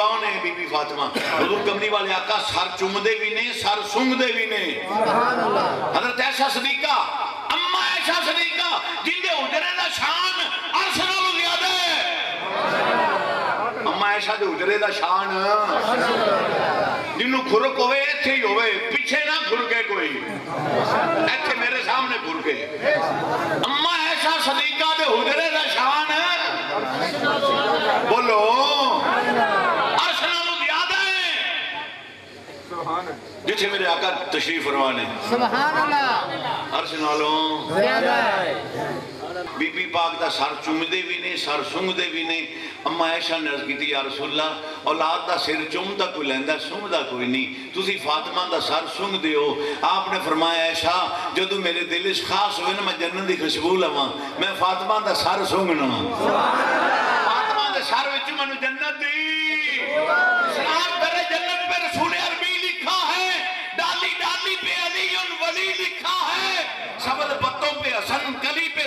کون ہے؟ Bibi Fatima. حضور کملی والے آقا سر چومدے بھی نے، سر سونگدے بھی نے۔ حضرت عائشہ صدیقہ، اما عائشہ صدیقہ جن دے حجرے دا شان عرش نالوں زیادہ ہے۔ اما عائشہ دے حجرے دا شان جنہوں کھرک ہوئے ایتھے ہی ہوئے، پیچھے نہ کھرکے کوئی، ایتھے میرے سامنے کھرکے۔ اما عائشہ صدیقہ دے حجرے دا شان بولو عرش نالوں زیادہ ہے۔ جتھے میرے آقا تشریف فرمانے سبحان اللہ عرش نالوں زیادہ ہے۔ بی بی پاک دا سر چومدے بھی نے، سر سونگدے بھی نے۔ اما عائشہ نے عرض کیتی یا رسول اللہ اولاد دا سر چومدا کوئی لیندا سونگدا کوئی نہیں، تسی فاطمہ دا سر سونگدے ہو۔ آپ نے فرمایا عائشہ جدوں میرے دل اس خاص ہوئے نا میں جنت دی خوشبو لواں، میں فاطمہ دا سر سونگنا، فاطمہ دے سر وچ مینوں جنت دی سلام کرے۔ جنت پہ رسول عربی لکھا ہے، ڈالی ڈالی پہ علی ولی لکھا ہے، سبز پتوں پہ حسن، کلی پہ